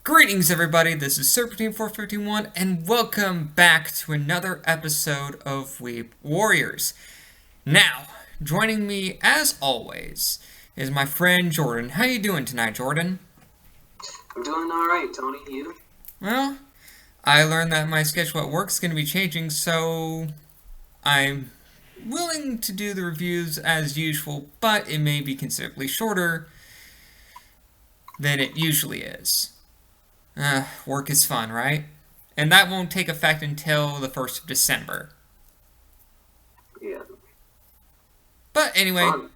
Greetings everybody, this is Serpentine451 and welcome back to another episode of Weeb Warriors. Now, joining me as always is my friend Jordan. How you doing tonight, Jordan? I'm doing alright, Tony. You? Well, I learned that my schedule at work is going to be changing, so I'm willing to do the reviews as usual, but it may be considerably shorter than it usually is. Work is fun, right? And that won't take effect until the 1st of December. Yeah. But anyway, Fun.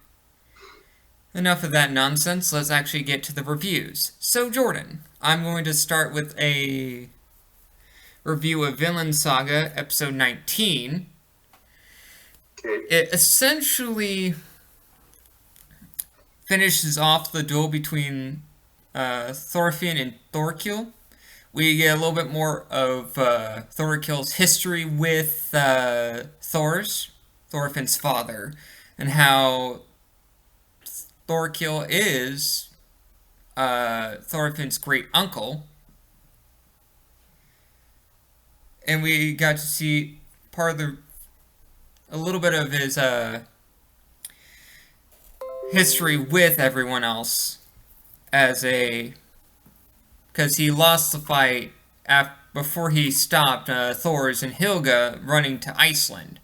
enough of that nonsense. Let's actually get to the reviews. So, Jordan, I'm going to start with a review of Vinland Saga, episode 19. Okay. It essentially finishes off the duel between Thorfinn and Thorkell. We get a little bit more of Thorkell's history with Thorfinn's father, and how Thorkell is Thorfinn's great uncle. And we got to see a little bit of his history with everyone else, because he lost the fight before he stopped Thors and Hilga running to Iceland.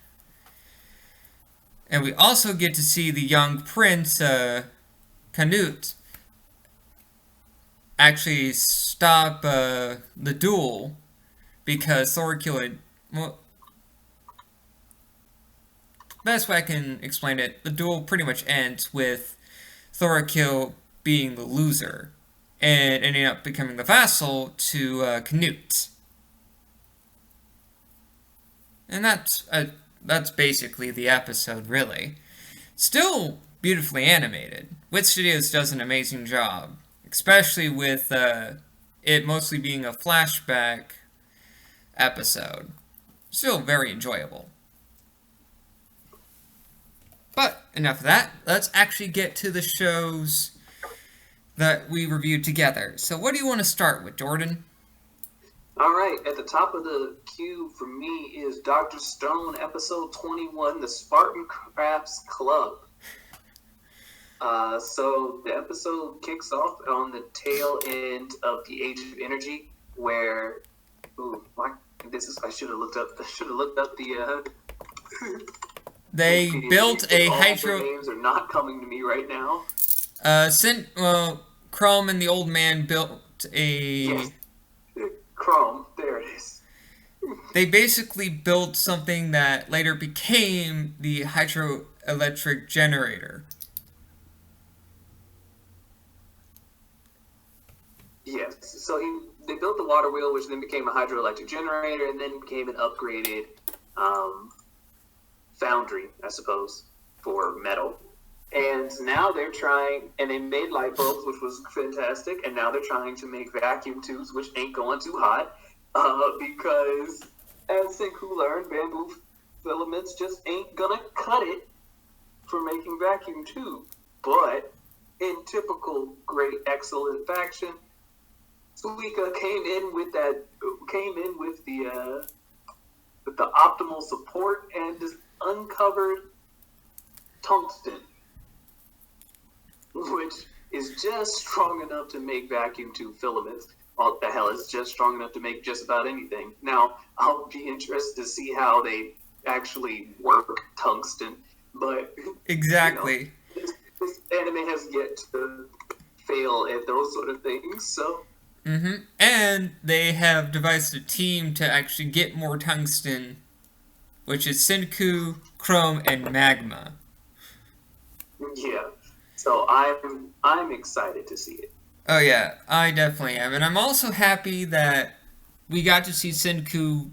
And we also get to see the young prince, Canute, actually stop the duel, because Thorkell had... Well, best way I can explain it, the duel pretty much ends with Thorkell being the loser and ending up becoming the vassal to Canute. And that's basically the episode, really. Still beautifully animated. Wit Studios does an amazing job, especially with it mostly being a flashback episode. Still very enjoyable. But enough of that. Let's actually get to the shows that we reviewed together. So what do you want to start with, Jordan? Alright, at the top of the queue for me is Dr. Stone, episode 21, The Spartan Crafts Club. So the episode kicks off on the tail end of the Age of Energy, where... I should have looked up the... They built a hydro... The names are not coming to me right now. Chrome and the old man built a... Yes. Chrome, there it is. They basically built something that later became the hydroelectric generator. Yes, so they built the water wheel, which then became a hydroelectric generator, and then became an upgraded foundry, I suppose, for metal. And now they're trying, and they made light bulbs, which was fantastic, and now they're trying to make vacuum tubes, which ain't going too hot, because, as Senku learned, bamboo filaments just ain't gonna cut it for making vacuum tubes. But, in typical great, excellent fashion, Suika came in with the optimal support and just uncovered tungsten, which is just strong enough to make vacuum tube filaments. Well, the hell, it's just strong enough to make just about anything. Now, I'll be interested to see how they actually work tungsten, but... Exactly. This anime has yet to fail at those sort of things, so... Mm-hmm. And they have devised a team to actually get more tungsten, which is Senku, Chrome, and Magma. Yeah. So I'm excited to see it. Oh yeah, I definitely am. And I'm also happy that we got to see Senku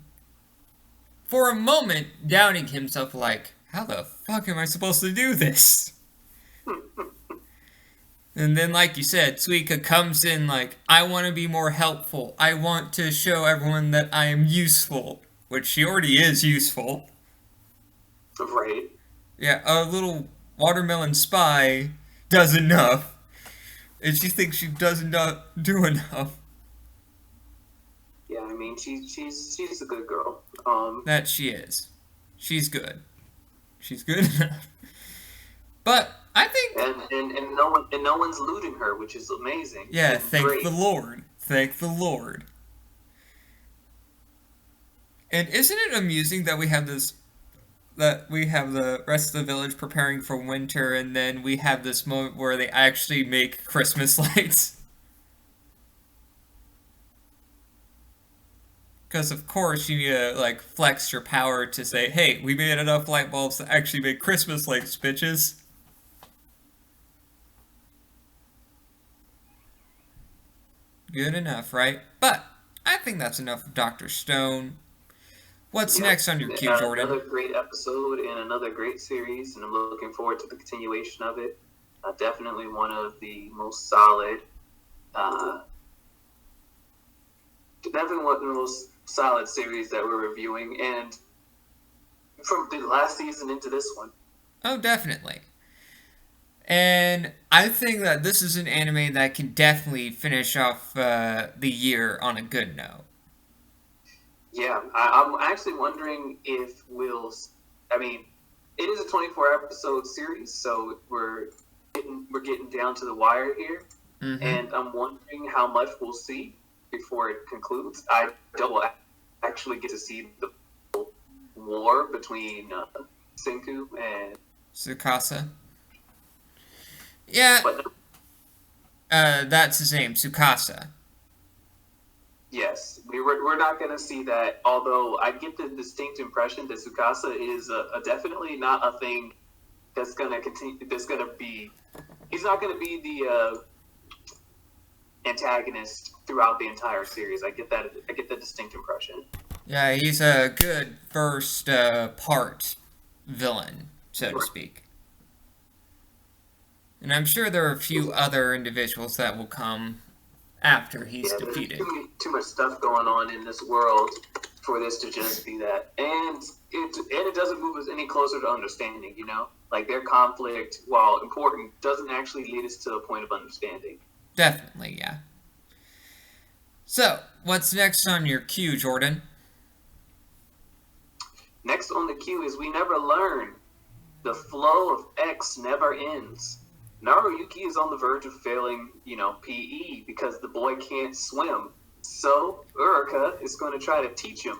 for a moment doubting himself, like, how the fuck am I supposed to do this? And then, like you said, Suika comes in like, I want to be more helpful. I want to show everyone that I am useful. Which she already is useful. Right. Yeah, a little watermelon spy does enough. And she thinks she doesn't do enough. mean, she's a good girl. That she is. She's good. She's good enough. But I think, and no one's looting her, which is amazing yeah, and thank the great. Lord. Thank the Lord. And isn't it amusing that we have the rest of the village preparing for winter, and then we have this moment where they actually make Christmas lights? Because of course you need to like flex your power to say, "Hey, we made enough light bulbs to actually make Christmas lights, bitches." Good enough, right? But I think that's enough of Dr. Stone. What's Yep, next on your queue, Jordan? another great episode and another great series, and I'm looking forward to the continuation of it. Definitely one of the most solid, uh, definitely one of the most solid series that we're reviewing, and from the last season into this one. Oh, definitely. And I think that this is an anime that can definitely finish off the year on a good note. Yeah, I'm actually wondering if we'll. I mean, it is a 24 episode series, so we're getting down to the wire here, Mm-hmm. and I'm wondering how much we'll see before it concludes. I don't actually get to see the war between Senku and Tsukasa. Yeah, but that's his name, Tsukasa. yes, we're not going to see that. Although I get the distinct impression that Tsukasa is a definitely not a thing that's going to continue. That's going to be. He's not going to be the antagonist throughout the entire series. I get that. I get the distinct impression. Yeah, he's a good first part villain, so to speak. And I'm sure there are a few other individuals that will come after he's Yeah, there's defeated. too much stuff going on in this world for this to just be that, and it doesn't move us any closer to understanding. You know, like their conflict, while important, doesn't actually lead us to a point of understanding. Definitely, yeah. So, what's next on your queue, Jordan? Next on the queue is We Never Learn. The flow of X never ends. Naruyuki is on the verge of failing, PE because the boy can't swim. So Urika is going to try to teach him,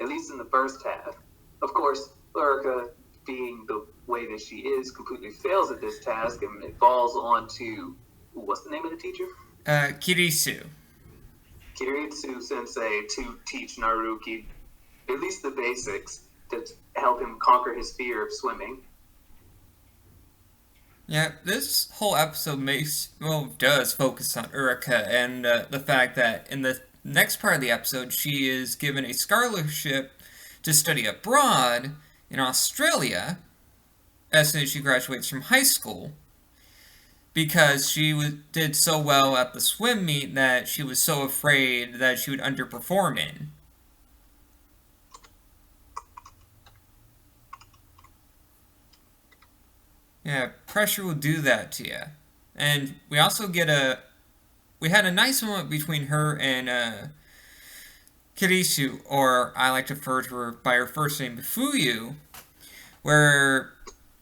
at least in the first half. Of course, Urika, being the way that she is, completely fails at this task and it falls on to, what's the name of the teacher? Kirisu. Kiritsu Sensei to teach Naruki at least the basics to help him conquer his fear of swimming. Yeah, this whole episode does focus on Urika and the fact that in the next part of the episode, she is given a scholarship to study abroad in Australia as soon as she graduates from high school because did so well at the swim meet that she was so afraid that she would underperform in. Yeah, pressure will do that to you. And we also we had a nice moment between her and Kirisu, or I like to refer to her by her first name, Fuyu, where,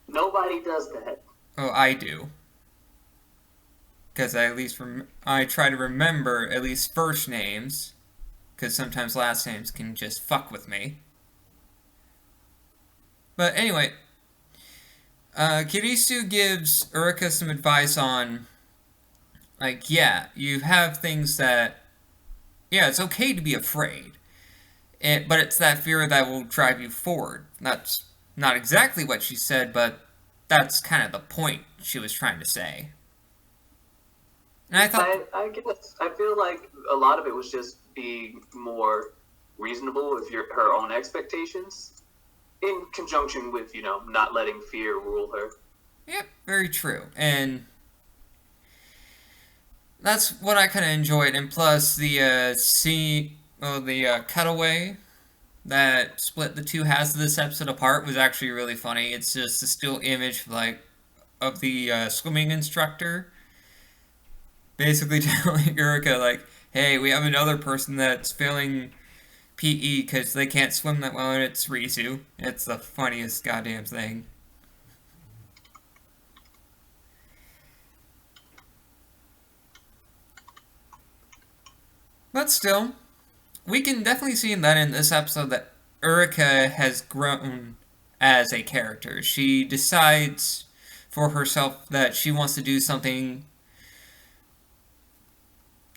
Nobody does that. oh, I do. Because I try to remember at least first names, because sometimes last names can just fuck with me. But anyway, Kirisu gives Urika some advice on, like, yeah, you have things that, yeah, it's okay to be afraid, but it's that fear that will drive you forward. That's not exactly what she said, but that's kind of the point she was trying to say. And I thought, I guess I feel like a lot of it was just being more reasonable with her own expectations, in conjunction with not letting fear rule her. yep, very true. And that's what I kind of enjoyed. And plus, the cutaway that split the two halves of this episode apart was actually really funny. It's just a still image of the swimming instructor basically telling Eureka like, "Hey, we have another person that's failing PE because they can't swim that well, and it's Rizu. It's the funniest goddamn thing. But still, we can definitely see that in this episode that Urika has grown as a character. She decides for herself that she wants to do something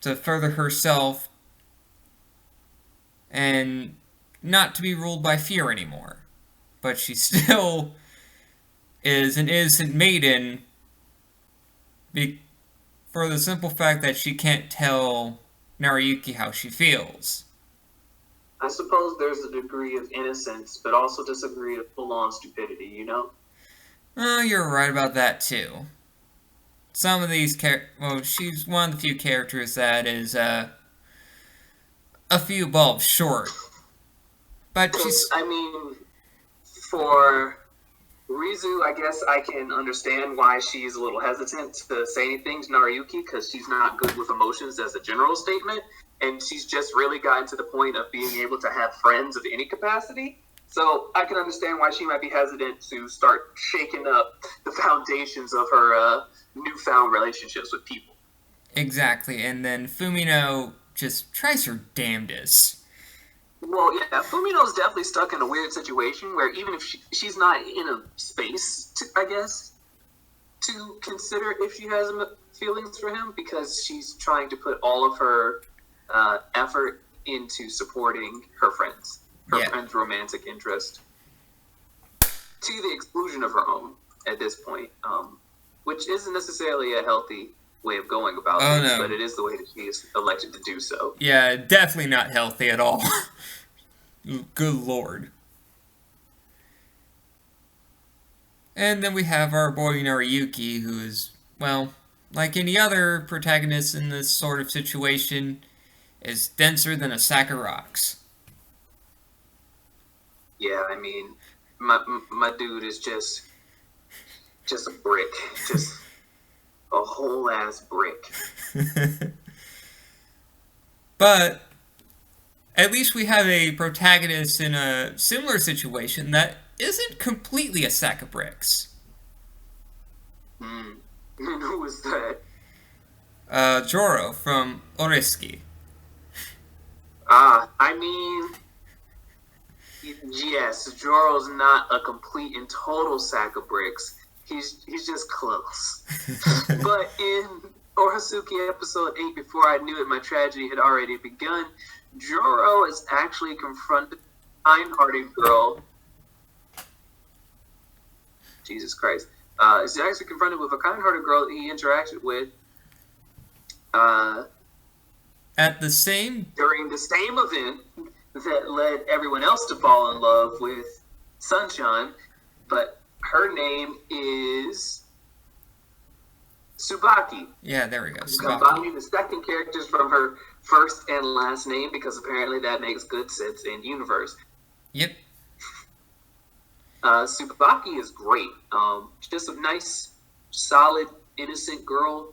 to further herself and not to be ruled by fear anymore. But she still is an innocent maiden for the simple fact that she can't tell Narayuki how she feels. I suppose there's a degree of innocence, but also just a degree of full-on stupidity, you know? Oh, you're right about that, too. Some of these well, she's one of the few characters that is, a few bulbs short. But she's... I mean, for Rizu, I guess I can understand why she's a little hesitant to say anything to Narayuki, because she's not good with emotions as a general statement, and she's just really gotten to the point of being able to have friends of any capacity. So I can understand why she might be hesitant to start shaking up the foundations of her newfound relationships with people. Exactly, and then Fumino just tries her damnedest. Well, yeah, Fumino's definitely stuck in a weird situation where even if she's not in a space, I guess, to consider if she has feelings for him, because she's trying to put all of her effort into supporting her friends, friend's romantic interest, to the exclusion of her own at this point, which isn't necessarily a healthy way of going about things, but it is the way that she is elected to do so. Yeah, definitely not healthy at all. Good lord. And then we have our boy Narayuki, who is, well, like any other protagonist in this sort of situation, is denser than a sack of rocks. Yeah, I mean, my dude is just a brick. Just a whole ass brick. But at least we have a protagonist in a similar situation that isn't completely a sack of bricks. And who was that? Joro from Oresuki. I mean, yes, Joro's not a complete and total sack of bricks. He's just close. But in Oresuki episode 8, before I knew it, my tragedy had already begun. Joro is actually confronted a kind-hearted girl. Jesus Christ. Is actually confronted with a kind-hearted girl that he interacted with during the same event that led everyone else to fall in love with Sunshine, but her name is Tsubaki. Yeah, there we go. Combining the second characters from her first and last name, because apparently that makes good sense in universe. Yep. Tsubaki is great. Just a nice, solid, innocent girl,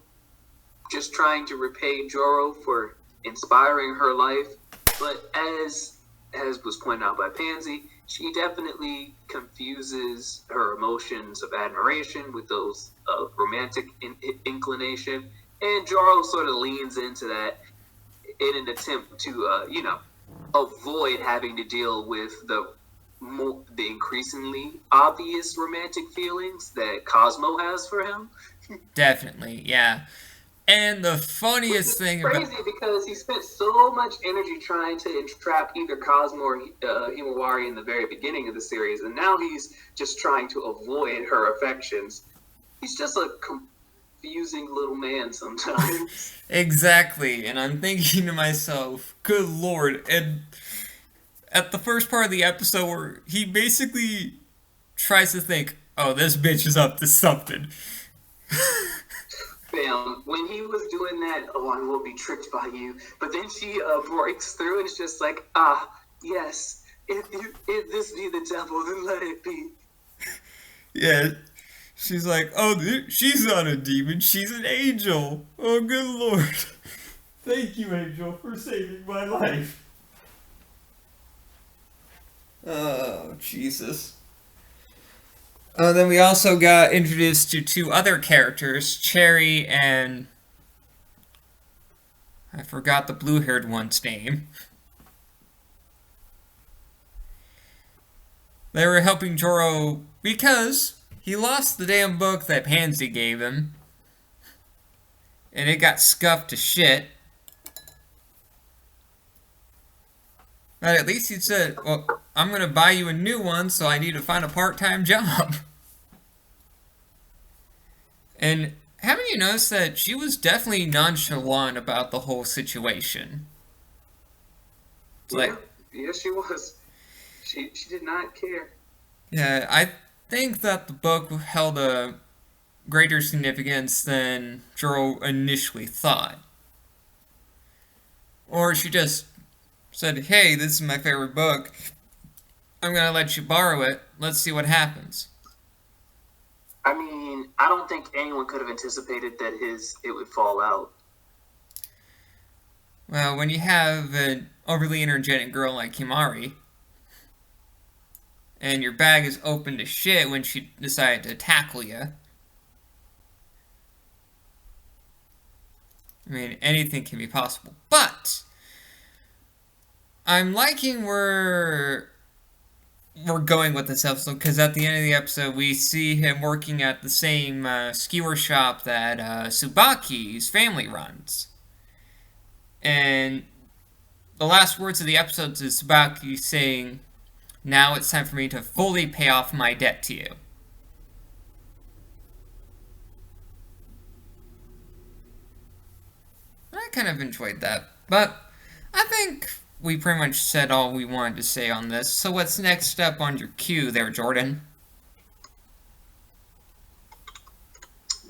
just trying to repay Joro for inspiring her life. But as was pointed out by Pansy, she definitely confuses her emotions of admiration with those of romantic inclination, and Joro sort of leans into that in an attempt to, avoid having to deal with the increasingly obvious romantic feelings that Cosmo has for him. Definitely, yeah. And the funniest thing crazy because he spent so much energy trying to entrap either Cosmo or Himawari in the very beginning of the series, and now he's just trying to avoid her affections. He's just a confusing little man sometimes. Exactly, and I'm thinking to myself, good lord, and at the first part of the episode where he basically tries to think, oh, this bitch is up to something. Bam. When he was doing that, oh, I will be tricked by you. But then she breaks through and it's just like, yes, if this be the devil, then let it be. Yeah, she's like, oh, she's not a demon, she's an angel. Oh, good lord. Thank you, angel, for saving my life. Oh, Jesus. Then we also got introduced to two other characters, Cherry and I forgot the blue-haired one's name. They were helping Joro because he lost the damn book that Pansy gave him, and it got scuffed to shit. But at least he said, well, I'm gonna buy you a new one, so I need to find a part-time job. And haven't you noticed that she was definitely nonchalant about the whole situation? It's Yeah, like, yeah, she was. She did not care. yeah, I think that the book held a greater significance than Joro initially thought. Or she just said, hey, this is my favorite book. I'm gonna let you borrow it. Let's see what happens. I mean, I don't think anyone could have anticipated that his it would fall out. Well, when you have an overly energetic girl like Himari, and your bag is open to shit when she decided to tackle you, I mean, anything can be possible. But I'm liking where we're going with this episode because at the end of the episode, we see him working at the same skewer shop that Tsubaki's family runs. And the last words of the episode is Tsubaki saying, now it's time for me to fully pay off my debt to you. I kind of enjoyed that. But I think we pretty much said all we wanted to say on this. So what's next up on your queue there, Jordan?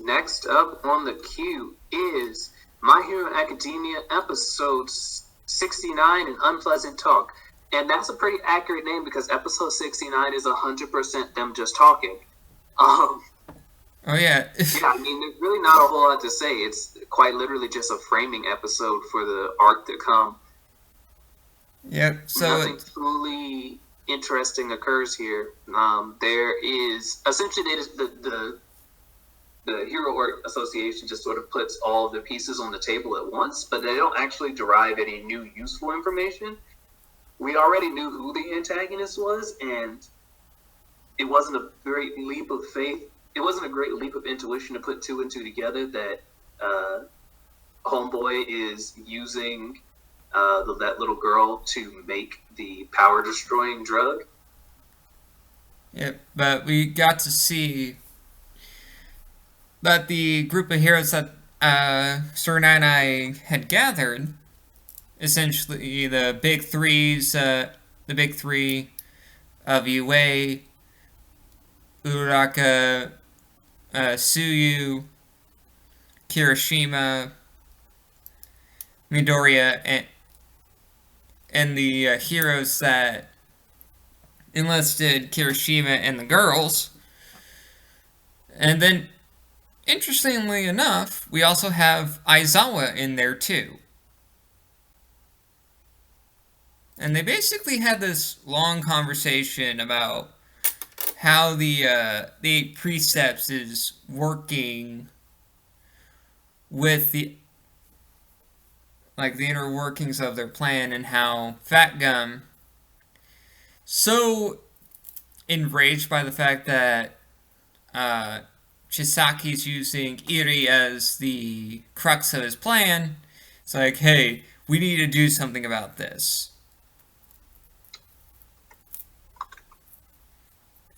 Next up on the queue is My Hero Academia episode 69, An Unpleasant Talk. And that's a pretty accurate name because episode 69 is 100% them just talking. Oh, yeah. Yeah, I mean, there's really not a whole lot to say. It's quite literally just a framing episode for the arc to come. Yep, so nothing truly interesting occurs here. There is essentially the Hero Association just sort of puts all of the pieces on the table at once, but they don't actually derive any new useful information. We already knew who the antagonist was, and it wasn't a great leap of faith. It wasn't a great leap of intuition to put two and two together that Homeboy is using that little girl to make the power-destroying drug. Yep, but we got to see that the group of heroes that Sir Nine had gathered, essentially the big three of Yue, Uraraka, Tsuyu, Kirishima, Midoriya, and the heroes that enlisted Kirishima and the girls. And then, interestingly enough, we also have Aizawa in there too. And they basically had this long conversation about how the Eight Precepts is working with the inner workings of their plan, and how Fat Gum, so enraged by the fact that Chisaki's using Iri as the crux of his plan, it's like, hey, we need to do something about this.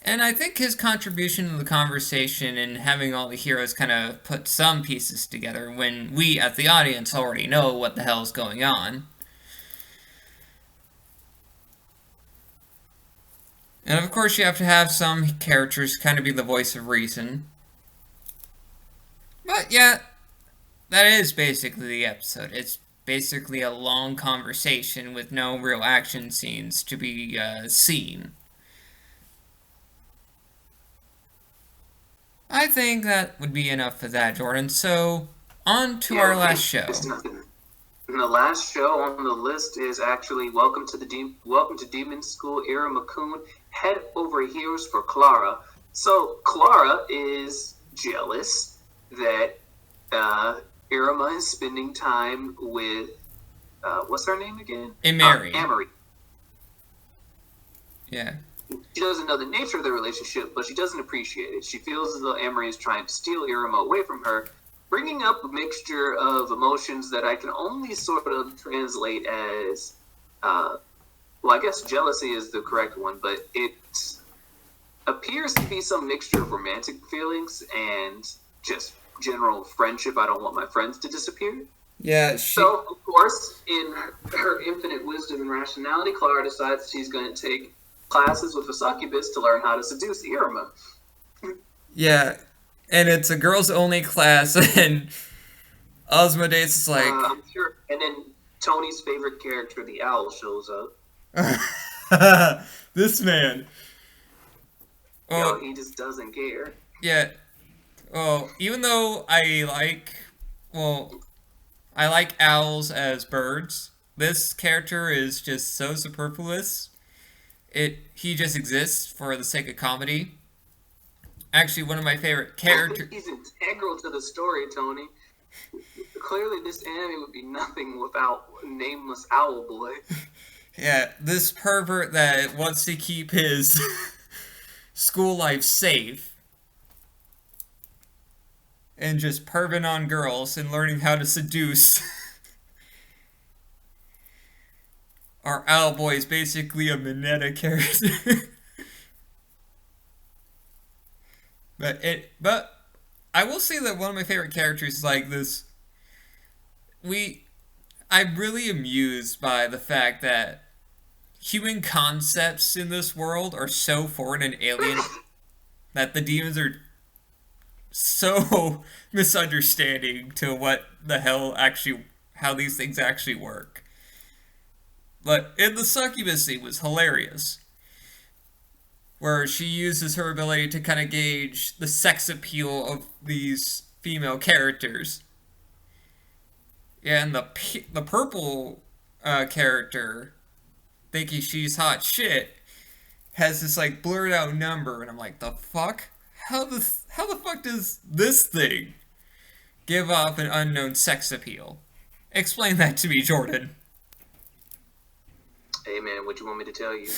And I think his contribution to the conversation and having all the heroes kind of put some pieces together when we, at the audience, already know what the hell's going on. And of course you have to have some characters kind of be the voice of reason. But yeah, that is basically the episode. It's basically a long conversation with no real action scenes to be seen. I think that would be enough for that, Jordan. So, on to our last show. It's nothing. And the last show on the list is actually Welcome to Demon School. Iruma-kun, Head Over Heels for Clara. So Clara is jealous that Iruma is spending time with what's her name again? Emery. Amory. Yeah. She doesn't know the nature of the relationship, but she doesn't appreciate it. She feels as though Amory is trying to steal Iruma away from her, bringing up a mixture of emotions that I can only sort of translate as, well, I guess jealousy is the correct one, but it appears to be some mixture of romantic feelings and just general friendship. I don't want my friends to disappear. Yeah, So, of course, in her infinite wisdom and rationality, Clara decides she's going to take classes with a succubus to learn how to seduce Iruma. Yeah, and it's a girls-only class, and Osmodeus is like... I'm sure. And then Tony's favorite character, the owl, shows up. This man. Well, he just doesn't care. Yeah. Well, even though I like owls as birds, this character is just so superfluous. He just exists for the sake of comedy. Actually, one of my favorite characters. He's integral to the story, Tony. Clearly, this anime would be nothing without nameless Owl Boy. Yeah, this pervert that wants to keep his school life safe and just perving on girls and learning how to seduce. Our Owl Boy is basically a Mineta character. But I will say that one of my favorite characters is like this. I'm really amused by the fact that human concepts in this world are so foreign and alien that the demons are so misunderstanding to what the hell actually, how these things actually work. But in the succubus scene was hilarious, where she uses her ability to kind of gauge the sex appeal of these female characters. Yeah, and the purple character, thinking she's hot shit, has this like blurred out number, and I'm like, the fuck? How the fuck does this thing give off an unknown sex appeal? Explain that to me, Jordan. Hey man, what you want me to tell you?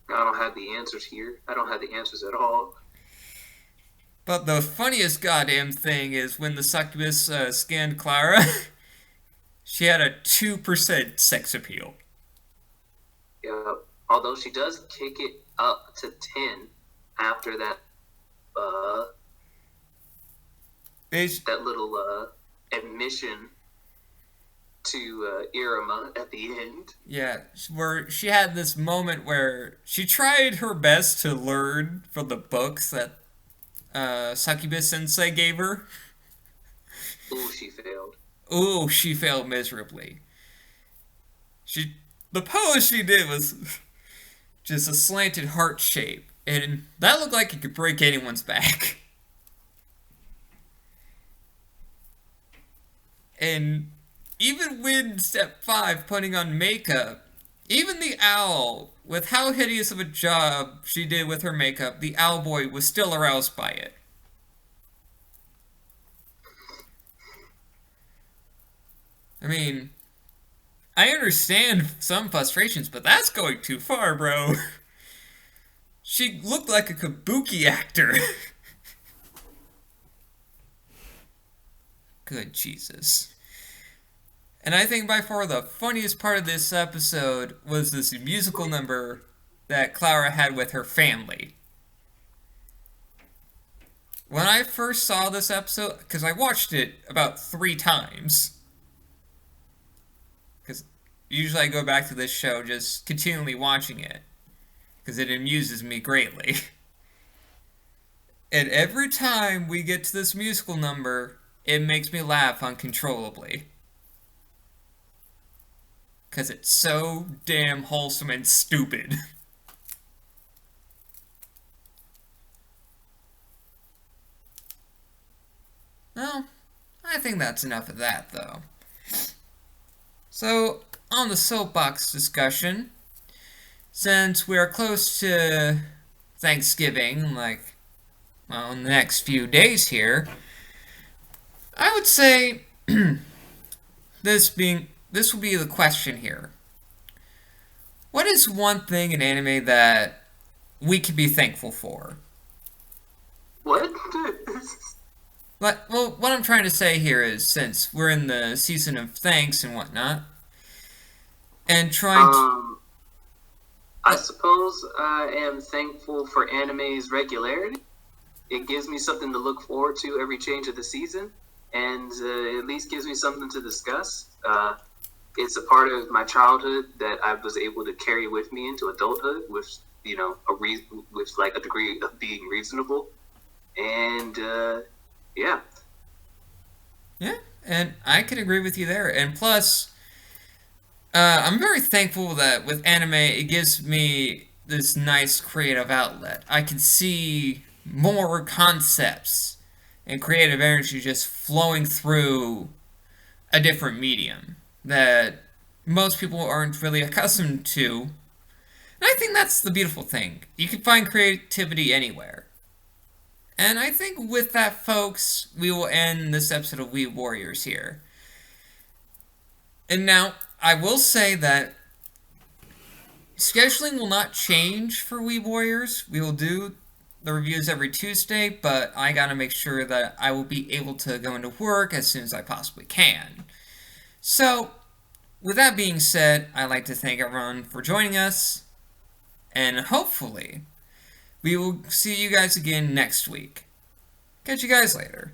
I don't have the answers here. I don't have the answers at all. But the funniest goddamn thing is when the succubus scanned Clara, she had a 2% sex appeal. Yeah, although she does kick it up to 10 after that that little admission to Iruma at the end. Yeah, where she had this moment where she tried her best to learn from the books that Succubus Sensei gave her. Ooh, she failed. Ooh, she failed miserably. The pose she did was just a slanted heart shape, and that looked like it could break anyone's back. And even when step 5, putting on makeup, even the owl, with how hideous of a job she did with her makeup, the owl boy was still aroused by it. I mean, I understand some frustrations, but that's going too far, bro. She looked like a kabuki actor. Good Jesus. And I think by far the funniest part of this episode was this musical number that Clara had with her family. When I first saw this episode, because I watched it about 3 times, because usually I go back to this show just continually watching it, because it amuses me greatly. And every time we get to this musical number, it makes me laugh uncontrollably. Because it's so damn wholesome and stupid. Well, I think that's enough of that, though. So, on the soapbox discussion, since we're close to Thanksgiving, like, well, in the next few days here, I would say this will be the question here. What is one thing in anime that we can be thankful for? What? Well, what I'm trying to say here is since we're in the season of thanks and whatnot, and trying to. um, I suppose I am thankful for anime's regularity. It gives me something to look forward to every change of the season, and at least gives me something to discuss. It's a part of my childhood that I was able to carry with me into adulthood with with like a degree of being reasonable, and yeah. Yeah, and I can agree with you there. And plus, I'm very thankful that with anime, it gives me this nice creative outlet. I can see more concepts and creative energy just flowing through a different medium that most people aren't really accustomed to. And I think that's the beautiful thing. You can find creativity anywhere. And I think with that, folks, we will end this episode of Weeb Warriors here. And now, I will say that scheduling will not change for Weeb Warriors. We will do the reviews every Tuesday, but I gotta make sure that I will be able to go into work as soon as I possibly can. So, with that being said, I'd like to thank everyone for joining us, and hopefully, we will see you guys again next week. Catch you guys later.